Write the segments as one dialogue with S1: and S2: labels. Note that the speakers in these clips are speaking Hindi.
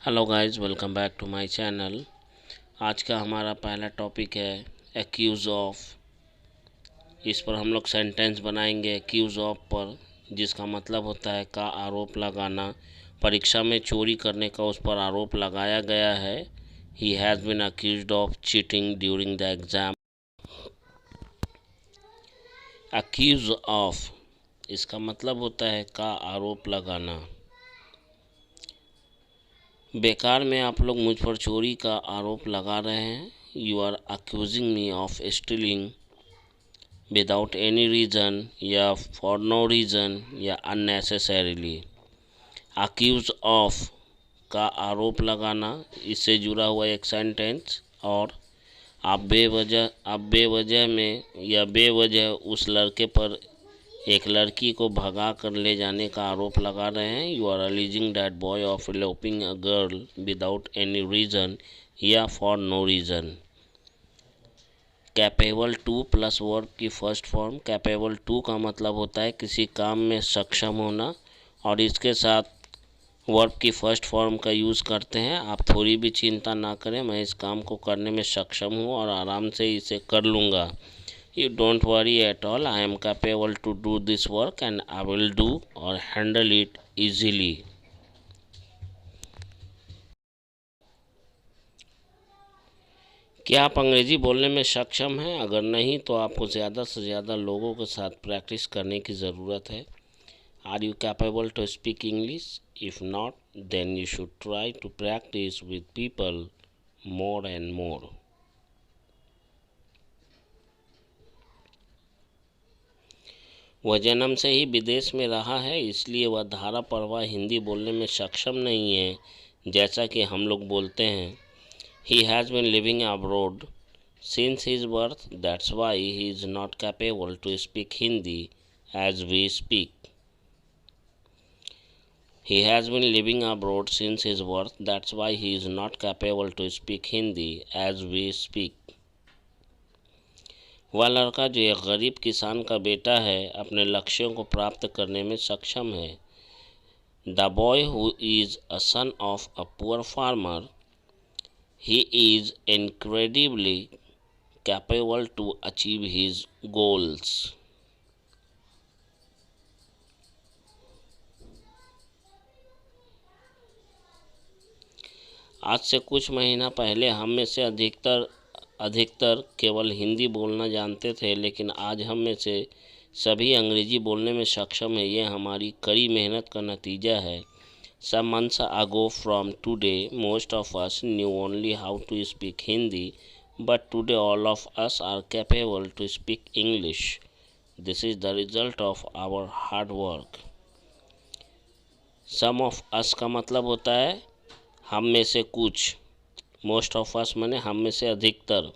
S1: Hello guys, welcome back to my channel. आज का हमारा पहला टॉपिक है एक्यूज़ ऑफ। इस पर हम लोग सेंटेंस बनाएंगे एक्यूज़ ऑफ पर, जिसका मतलब होता है का आरोप लगाना। परीक्षा में चोरी करने का उस पर आरोप लगाया गया है। He has been accused of cheating during the exam. Accuse of इसका मतलब होता है का आरोप लगाना। बेकार में आप लोग मुझ पर चोरी का आरोप लगा रहे हैं। You are accusing me of stealing without any reason या फॉर नो रीज़न या अननेसेसरीली। अक्यूज ऑफ का आरोप लगाना, इससे जुड़ा हुआ एक सेंटेंस। और आप बेवजह में या बेवजह उस लड़के पर एक लड़की को भगा कर ले जाने का आरोप लगा रहे हैं। You are alleging that boy of eloping a girl without any reason या for no reason. Capable to plus verb की फर्स्ट फॉर्म। कैपेबल टू का मतलब होता है किसी काम में सक्षम होना, और इसके साथ वर्ब की फर्स्ट फॉर्म का यूज़ करते हैं। आप थोड़ी भी चिंता ना करें, मैं इस काम को करने में सक्षम हूँ और आराम से इसे कर लूँगा। You don't worry at all. I am capable to do this work and I will do or handle it easily. क्या आप अंग्रेजी बोलने में सक्षम हैं? अगर नहीं तो आपको ज़्यादा से ज़्यादा लोगों के साथ प्रैक्टिस करने की ज़रूरत है। Are you capable to speak English? If not, then you should try to practice with people more and more. वह जन्म से ही विदेश में रहा है, इसलिए वह धारा प्रवाह हिंदी बोलने में सक्षम नहीं है जैसा कि हम लोग बोलते हैं। He has been living abroad since his birth, that's why he is not capable to speak Hindi as we speak. He has been living abroad since his birth, that's why he is not capable to speak Hindi as we speak. वह लड़का जो एक गरीब किसान का बेटा है अपने लक्ष्यों को प्राप्त करने में सक्षम है। The boy who is a son of a poor farmer, he is incredibly capable to achieve his goals. आज से कुछ महीना पहले हम में से अधिकतर केवल हिंदी बोलना जानते थे, लेकिन आज हम में से सभी अंग्रेजी बोलने में सक्षम है। ये हमारी कड़ी मेहनत का नतीजा है। Some months ago from today, most of us knew only how to speak Hindi, but today all of us are capable to speak English. This is the result of our hard work. Some of us का मतलब होता है हम में से कुछ। मोस्ट ऑफ अस माने हम में से अधिकतर।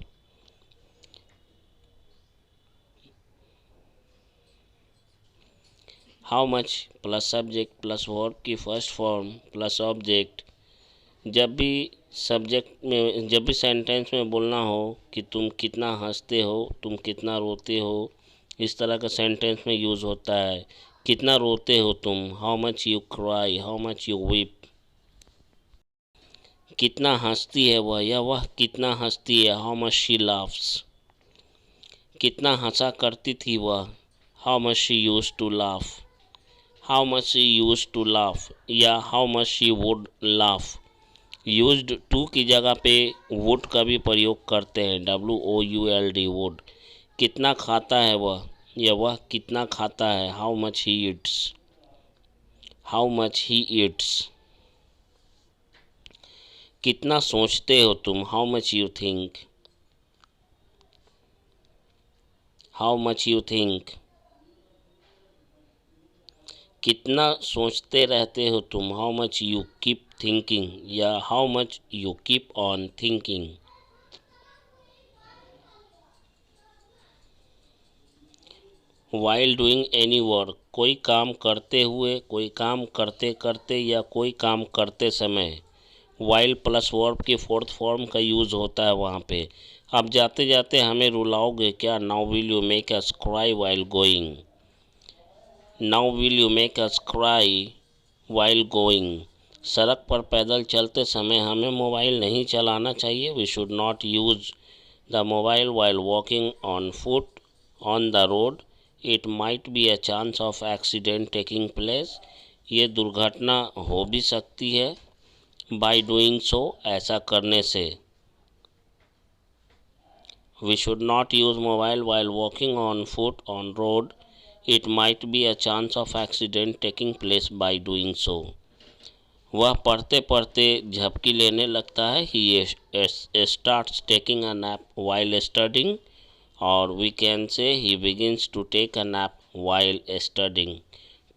S1: How much plus subject plus verb की फर्स्ट फॉर्म प्लस ऑब्जेक्ट। जब भी सेंटेंस में बोलना हो कि तुम कितना हंसते हो, तुम कितना रोते हो, इस तरह का सेंटेंस में यूज़ होता है। कितना रोते हो तुम, how much you cry, how much you weep. कितना हंसती है वह या वह कितना हंसती है, हाउ मच शी लाफ्स। कितना हंसा करती थी वह, how much she use to laugh. How much she use to laugh या how much she would laugh. Used to की जगह पे वुड का भी प्रयोग करते हैं, WOULD वुड। कितना खाता है वह या वह कितना खाता है, how much he eats, how much he eats. कितना सोचते हो तुम, how much you think, how much you think. कितना सोचते रहते हो तुम, how much you keep thinking या how much you keep on thinking. While doing any work, कोई काम करते हुए, कोई काम करते करते या कोई काम करते समय। वाइल प्लस वर्ब की फोर्थ फॉर्म का यूज़ होता है वहाँ पे। आप जाते जाते हमें रुलाओगे क्या, now will you make us cry while going. Now will you make us cry while going. सड़क पर पैदल चलते समय हमें मोबाइल नहीं चलाना चाहिए। We should not use the mobile while walking on foot on the road. It might be a chance of accident taking place. ये दुर्घटना हो भी सकती है बाय डूइंग सो, ऐसा करने से। We should not use mobile while walking on foot on road. It might be a chance of accident taking place by doing so. वह पढ़ते पढ़ते झपकी लेने लगता है। He starts taking a nap while studying, और we can say he begins to take a nap while studying.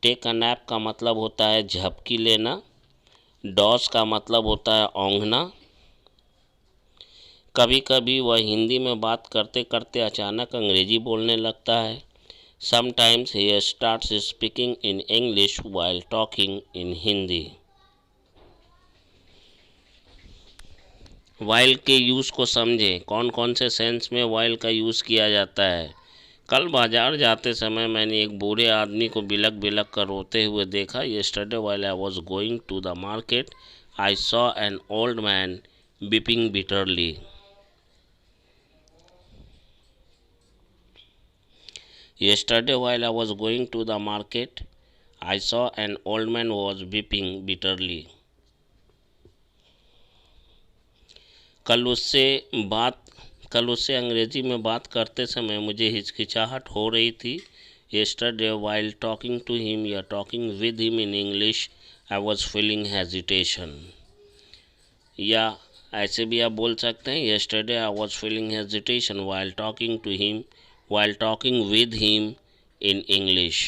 S1: Take a nap का मतलब होता है झपकी लेना। डॉस का मतलब होता है औंघना। कभी कभी वह हिंदी में बात करते करते अचानक अंग्रेजी बोलने लगता है। Sometimes he starts speaking in English while talking in Hindi. While के यूज़ को समझें। कौन कौन से सेंस में वाइल का यूज़ किया जाता है। कल बाजार जाते समय मैंने एक बूढ़े आदमी को बिलक बिलक कर रोते हुए देखा। Yesterday while I was going to the market I saw an old man weeping bitterly. Yesterday, while I was going to the market, I saw an old man was weeping bitterly. कल उससे अंग्रेजी में बात करते समय मुझे हिचकिचाहट हो रही थी। Yesterday, while talking to him या talking with him in English, I was feeling hesitation. या ऐसे भी आप बोल सकते हैं Yesterday, I was feeling hesitation while talking to him, while talking with him in English.